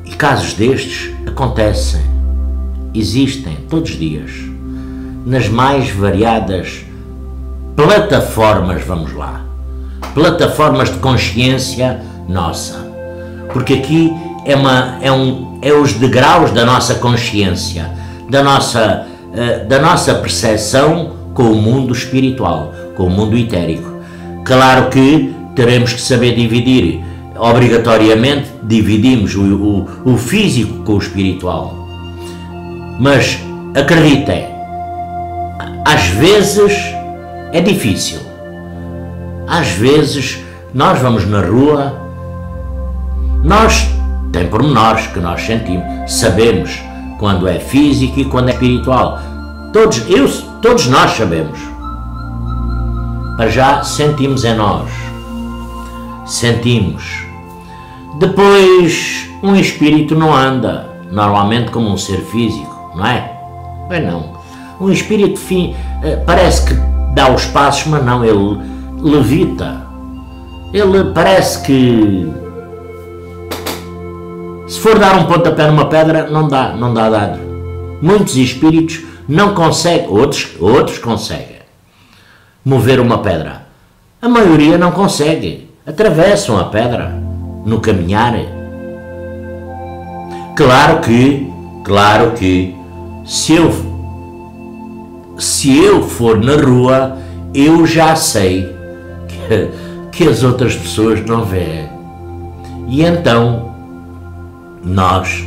E casos destes acontecem, existem todos os dias, nas mais variadas plataformas, vamos lá, plataformas de consciência nossa, porque aqui é os degraus da nossa consciência, da nossa percepção com o mundo espiritual, com o mundo etérico. Claro que teremos que saber dividir, obrigatoriamente dividimos o físico com o espiritual, mas acreditem, às vezes é difícil, às vezes nós vamos na rua, tem pormenores que nós sentimos, sabemos quando é físico e quando é espiritual, todos nós sabemos, mas já sentimos em nós, sentimos. Depois um espírito não anda normalmente como um ser físico, não é? Bem não, um espírito parece que dá os passos, mas não, ele levita, ele parece que se for dar um pontapé numa pedra, não dá dado. Muitos espíritos não conseguem, outros conseguem mover uma pedra. A maioria não consegue, atravessam a pedra no caminhar. Claro que se eu for na rua, eu já sei que as outras pessoas não veem. E então nós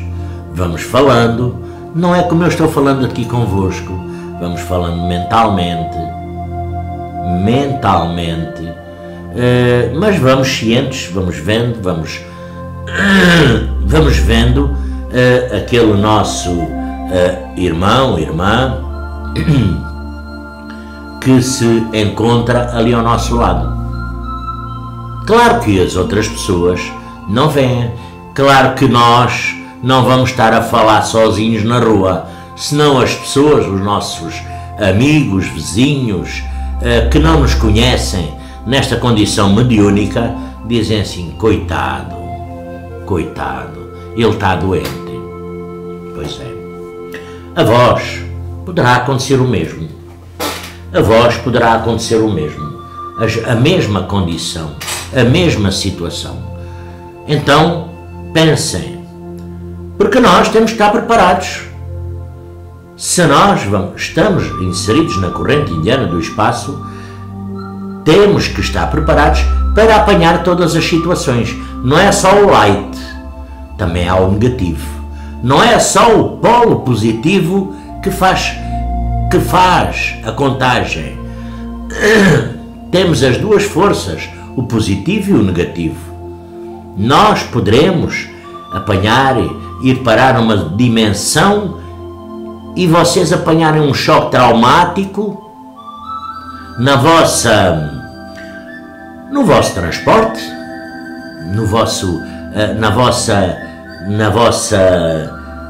vamos falando, não é como eu estou falando aqui convosco, vamos falando mentalmente, mas vamos cientes, vamos vendo, vamos vendo aquele nosso irmão, irmã, que se encontra ali ao nosso lado. Claro que as outras pessoas não veem, claro que nós não vamos estar a falar sozinhos na rua, senão as pessoas, os nossos amigos, vizinhos, que não nos conhecem nesta condição mediúnica, dizem assim: coitado, ele está doente. Pois é. A vós poderá acontecer o mesmo. A vós poderá acontecer o mesmo. A mesma condição, a mesma situação. Então, pensem, porque nós temos que estar preparados. Se nós estamos inseridos na corrente indiana do espaço, temos que estar preparados para apanhar todas as situações. Não é só o light, também há o negativo. Não é só o polo positivo que faz a contagem. Temos as duas forças, o positivo e o negativo. Nós poderemos apanhar, ir parar uma dimensão e vocês apanharem um choque traumático no vosso transporte,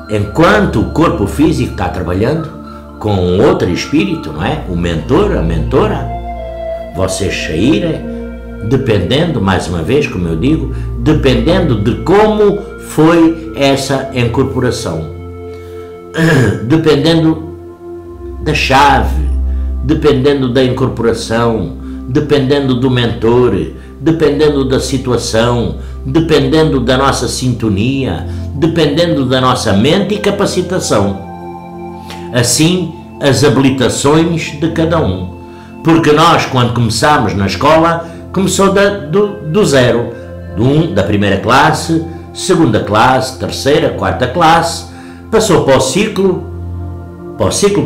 enquanto o corpo físico está trabalhando com outro espírito, não é? O mentor, a mentora, vocês saírem, dependendo, mais uma vez, como eu digo, dependendo de como foi essa incorporação, dependendo da chave, dependendo da incorporação, dependendo do mentor, dependendo da situação, dependendo da nossa sintonia, dependendo da nossa mente e capacitação. Assim, as habilitações de cada um. Porque nós, quando começámos na escola, começou do zero. Da primeira classe, segunda classe, terceira, quarta classe, passou para o ciclo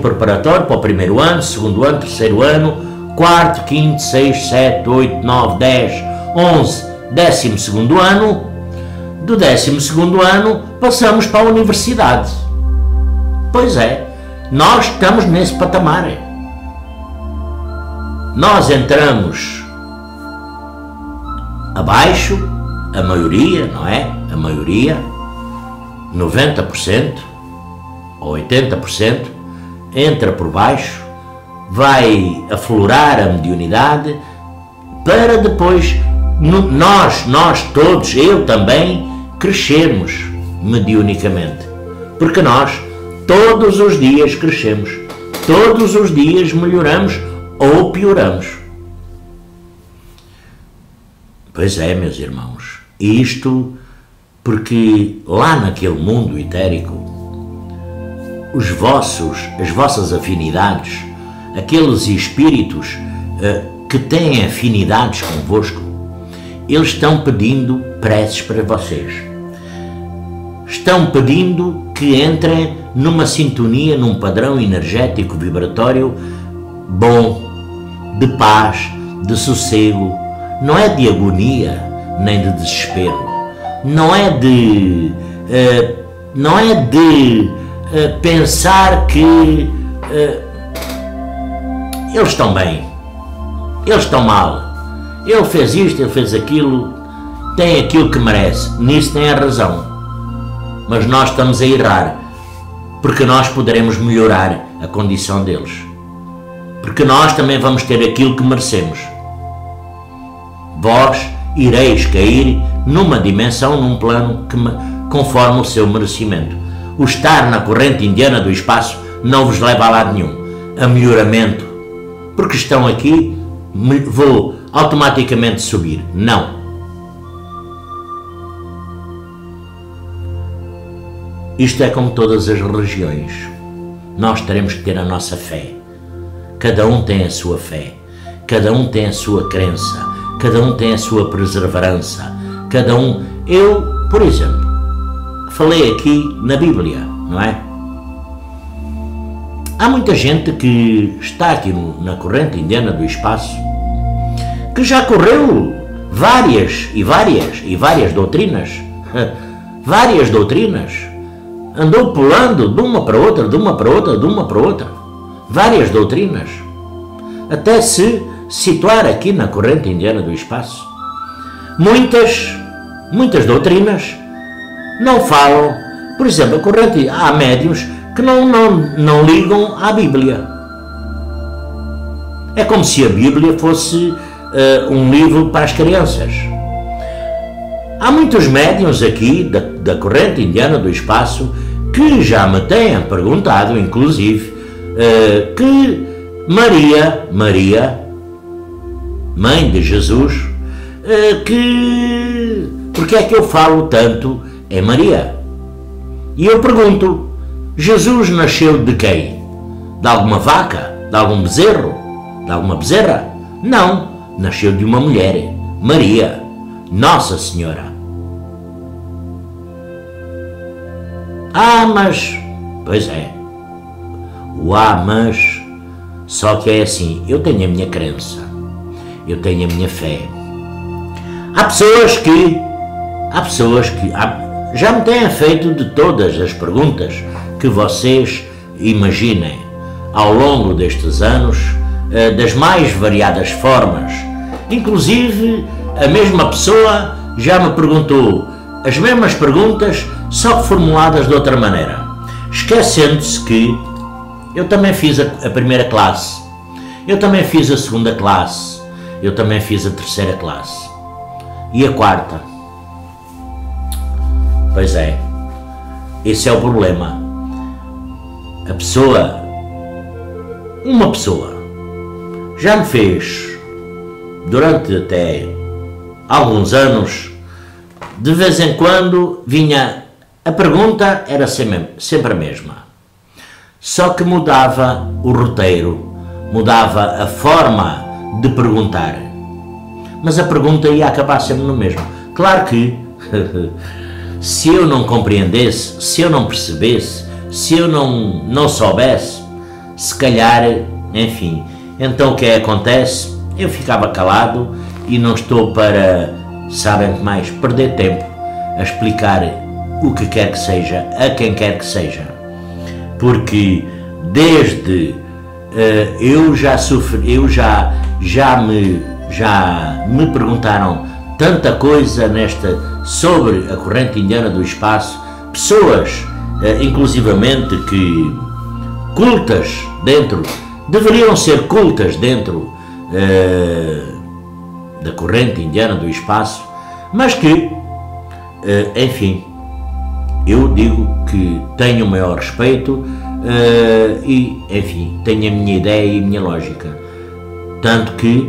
preparatório, para o primeiro ano, segundo ano, terceiro ano, quarto, quinto, sexto, sete, 8, 9, 10, 11, 12º ano. Do 12º ano passamos para a universidade. Pois é, nós estamos nesse patamar. nós entramos abaixo, a maioria, não é? A maioria, 90% ou 80%, entra por baixo, vai aflorar a mediunidade, para depois nós todos, eu também, crescermos mediunicamente. Porque nós todos os dias crescemos, todos os dias melhoramos ou pioramos. Pois é, meus irmãos, isto porque lá naquele mundo etérico, as vossas afinidades, aqueles espíritos que têm afinidades convosco, eles estão pedindo preces para vocês. Estão pedindo que entrem numa sintonia, num padrão energético vibratório bom, de paz, de sossego. Não é de agonia, nem de desespero. Não é de pensar que eles estão bem, eles estão mal, ele fez isto, ele fez aquilo, tem aquilo que merece. Nisso tem a razão. Mas nós estamos a errar, porque nós poderemos melhorar a condição deles. Porque nós também vamos ter aquilo que merecemos. Vós ireis cair numa dimensão, num plano conforme o seu merecimento. O estar na corrente indiana do espaço não vos leva a lado nenhum, a melhoramento, porque estão aqui, vou automaticamente subir. Não. Isto é como todas as religiões. Nós teremos que ter a nossa fé. Cada um tem a sua fé, cada um tem a sua crença, cada um tem a sua perseverança, cada um... Eu, por exemplo, falei aqui na Bíblia, não é? Há muita gente que está aqui na corrente indiana do espaço, que já correu várias doutrinas, várias doutrinas, andou pulando de uma para outra, de uma para outra, de uma para outra, várias doutrinas, até se situar aqui na corrente indiana do espaço. Muitas doutrinas não falam, por exemplo, a corrente, há médiuns que não ligam à Bíblia. É como se a Bíblia fosse um livro para as crianças. Há muitos médiuns aqui da corrente indiana do espaço que já me têm perguntado, inclusive, que Maria, mãe de Jesus, porque é que eu falo tanto em Maria? E eu pergunto, Jesus nasceu de quem? De alguma vaca? De algum bezerro? De alguma bezerra? Não, nasceu de uma mulher, Maria, Nossa Senhora. Mas, pois é, mas, só que é assim, eu tenho a minha crença, eu tenho a minha fé. Há pessoas que já me têm feito de todas as perguntas que vocês imaginem ao longo destes anos, das mais variadas formas. Inclusive, a mesma pessoa já me perguntou as mesmas perguntas, só formuladas de outra maneira, esquecendo-se que eu também fiz a primeira classe, eu também fiz a segunda classe, eu também fiz a terceira classe e a quarta. Pois é, esse é o problema. Uma pessoa já me fez, durante até alguns anos, de vez em quando vinha, a pergunta era sempre a mesma, só que mudava o roteiro, mudava a forma de perguntar, mas a pergunta ia acabar sempre no mesmo. Claro que se eu não compreendesse, se eu não percebesse, se eu não soubesse, se calhar, enfim, então o que acontece? Eu ficava calado e não estou para, sabem que mais, perder tempo a explicar o que quer que seja, a quem quer que seja, porque desde eu já já me perguntaram tanta coisa sobre a corrente indiana do espaço, pessoas, inclusivamente, que cultas deveriam ser cultas dentro da corrente indiana do espaço, mas que, enfim, eu digo que tenho o maior respeito e, enfim, tenho a minha ideia e a minha lógica. Tanto que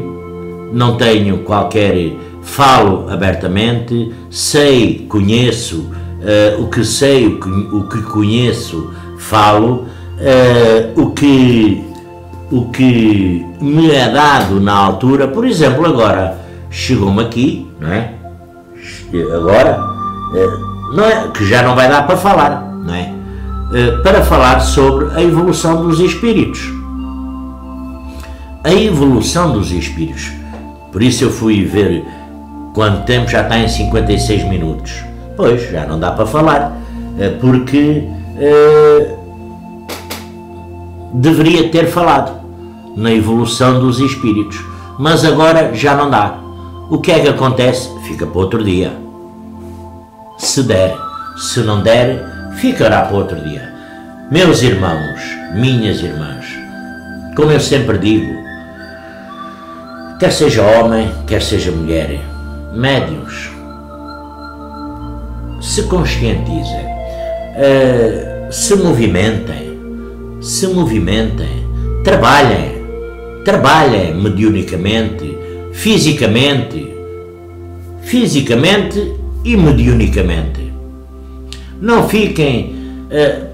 não tenho qualquer... Falo abertamente, conheço o que sei, o que conheço, falo, o que me é dado na altura. Por exemplo, agora chegou-me aqui, não é? Agora, não é, que já não vai dar para falar, não é? Para falar sobre a evolução dos espíritos. A evolução dos espíritos. Por isso eu fui ver quanto tempo já está em 56 minutos. Pois, já não dá para falar, porque deveria ter falado na evolução dos espíritos, mas agora já não dá. O que é que acontece? Fica para outro dia. Se der, se não der, ficará para outro dia. Meus irmãos, minhas irmãs, como eu sempre digo, quer seja homem, quer seja mulher, médiuns, se conscientizem, se movimentem, trabalhem mediunicamente, fisicamente e mediunicamente. Não fiquem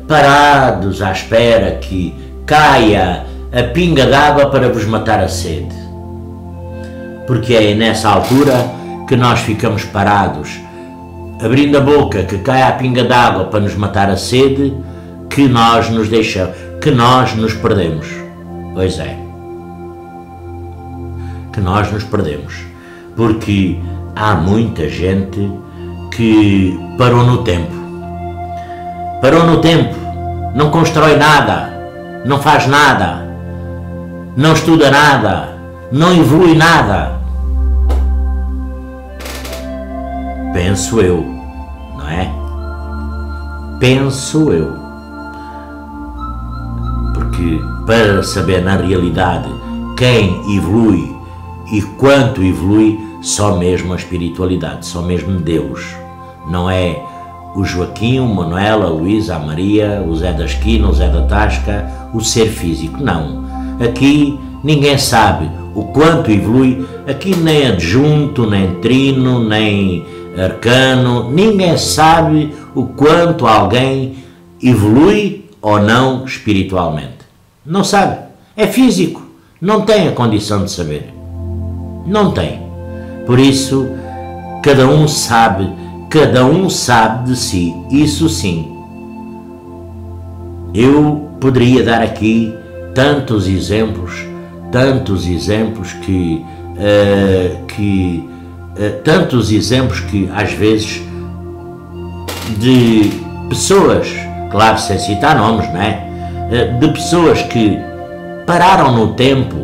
parados à espera que caia a pinga d'água para vos matar a sede, porque é nessa altura que nós ficamos parados, abrindo a boca, que cai a pinga d'água para nos matar a sede, que nós nos deixamos, que nós nos perdemos. Pois é, que nós nos perdemos, porque há muita gente que parou no tempo, não constrói nada, não faz nada, não estuda nada, não evolui nada. Penso eu, não é? Penso eu. Porque para saber na realidade quem evolui e quanto evolui, só mesmo a espiritualidade, só mesmo Deus. Não é o Joaquim, o Manuel, a Luísa, a Maria, o Zé da esquina, o Zé da tasca, o ser físico. Não. Aqui ninguém sabe o quanto evolui. Aqui nem adjunto, nem trino, nem arcano, ninguém sabe o quanto alguém evolui ou não espiritualmente. Não sabe. É físico. Não tem a condição de saber. Não tem. Por isso, cada um sabe de si. Isso sim. Eu poderia dar aqui tantos exemplos que às vezes de pessoas, claro, sem citar nomes, não é? De pessoas que pararam no tempo,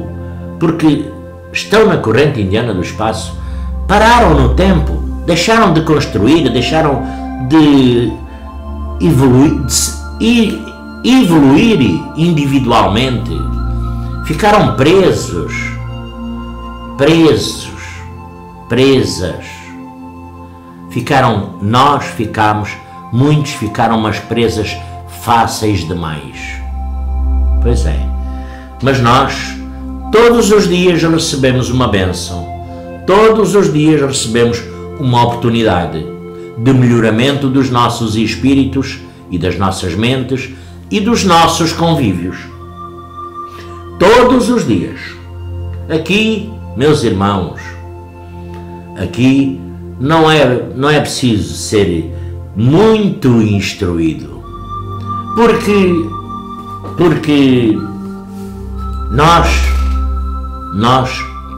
porque estão na corrente indiana do espaço, pararam no tempo, deixaram de construir, deixaram de evoluir individualmente, ficaram presas, muitos ficaram umas presas fáceis demais. Pois é, mas nós todos os dias recebemos uma bênção, todos os dias recebemos uma oportunidade de melhoramento dos nossos espíritos e das nossas mentes e dos nossos convívios. Todos os dias. Aqui, meus irmãos, aqui não é preciso ser muito instruído, porque nós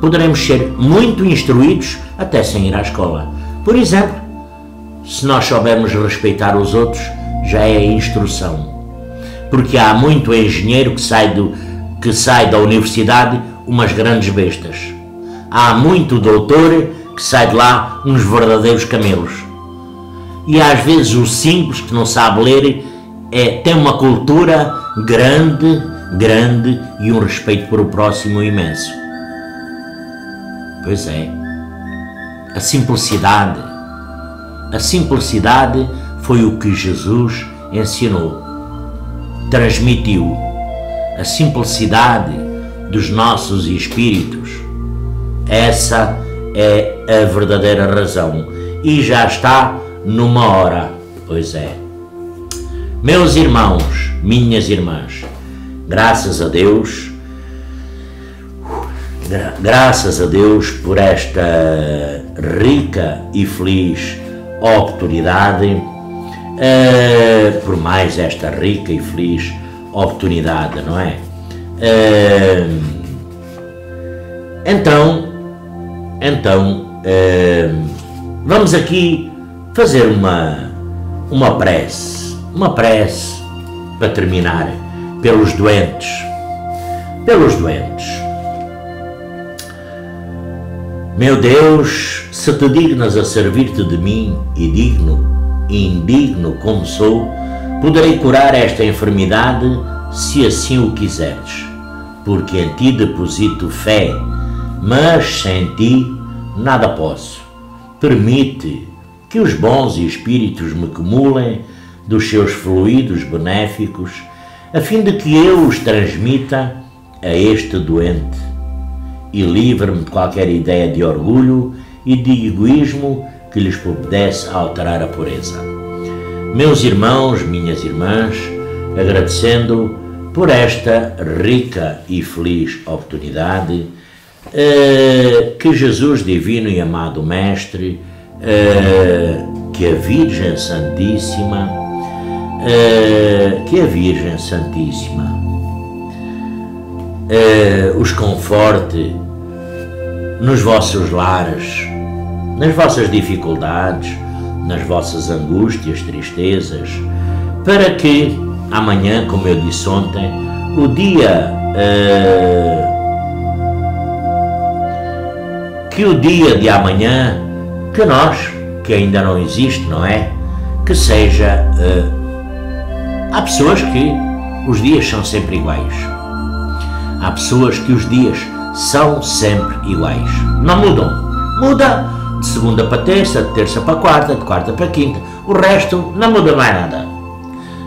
poderemos ser muito instruídos até sem ir à escola. Por exemplo, se nós soubermos respeitar os outros, já é instrução. Porque há muito engenheiro que sai da universidade umas grandes bestas. Há muito doutor que sai de lá uns verdadeiros camelos. E às vezes o simples, que não sabe ler, tem uma cultura grande e um respeito por o próximo imenso. Pois é. A simplicidade foi o que Jesus ensinou, transmitiu. A simplicidade dos nossos espíritos, essa é a verdadeira razão. E já está numa hora, pois é. Meus irmãos, minhas irmãs, graças a Deus por esta rica e feliz oportunidade, por mais esta rica e feliz oportunidade, não é? Então, vamos aqui fazer uma prece para terminar, pelos doentes. Meu Deus, se te dignas a servir-te de mim, e indigno como sou, poderei curar esta enfermidade, se assim o quiseres, porque em ti deposito fé, mas sem ti nada posso. Permite que os bons espíritos me cumulem dos seus fluidos benéficos, a fim de que eu os transmita a este doente, e livre-me de qualquer ideia de orgulho e de egoísmo que lhes pudesse alterar a pureza. Meus irmãos, minhas irmãs, agradecendo por esta rica e feliz oportunidade, que Jesus divino e amado Mestre, que a Virgem Santíssima, os conforte nos vossos lares, nas vossas dificuldades, nas vossas angústias, tristezas, para que amanhã, como eu disse ontem, o dia de amanhã, que nós, que ainda não existe, não é? Que seja... há pessoas que os dias são sempre iguais. Há pessoas que os dias são sempre iguais. Não mudam. Muda de segunda para terça, de terça para quarta, de quarta para quinta. O resto não muda mais nada.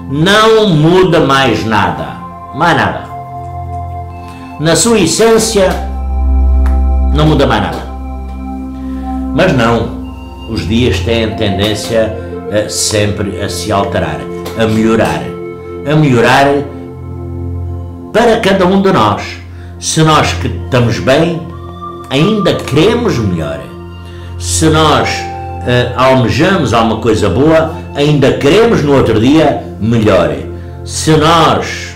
Não muda mais nada. Mais nada. Na sua essência, não muda mais nada. Mas não. Os dias têm tendência sempre a se alterar, a melhorar para cada um de nós. Se nós que estamos bem, ainda queremos melhor. Se nós almejamos alguma coisa boa, ainda queremos no outro dia melhor. Se nós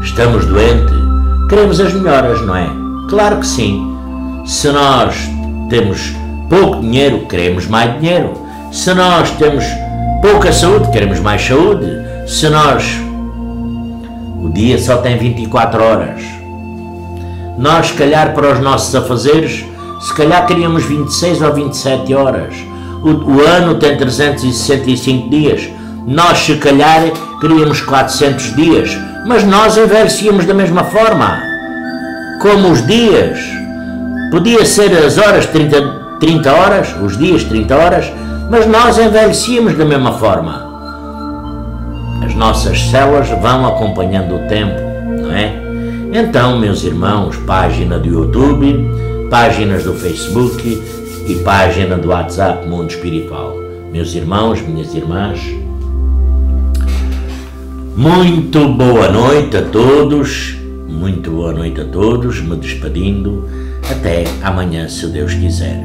estamos doentes, queremos as melhoras, não é? Claro que sim. Se nós temos pouco dinheiro, queremos mais dinheiro. Se nós temos pouca saúde, queremos mais saúde. Se nós... O dia só tem 24 horas. Nós, se calhar, para os nossos afazeres, se calhar queríamos 26 ou 27 horas. O ano tem 365 dias. Nós, se calhar, queríamos 400 dias. Mas nós envelhecíamos da mesma forma. Como os dias. Podia ser as horas 30 horas, os dias 30 horas, mas nós envelhecíamos da mesma forma. As nossas células vão acompanhando o tempo, não é? Então, meus irmãos, página do YouTube, páginas do Facebook e página do WhatsApp Mundo Espiritual. Meus irmãos, minhas irmãs, muito boa noite a todos, me despedindo, até amanhã, se Deus quiser.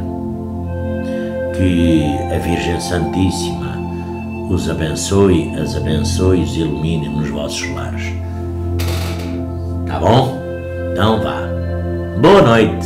Que a Virgem Santíssima os abençoe, as abençoe e os ilumine nos vossos lares. Tá bom? Então vá. Boa noite.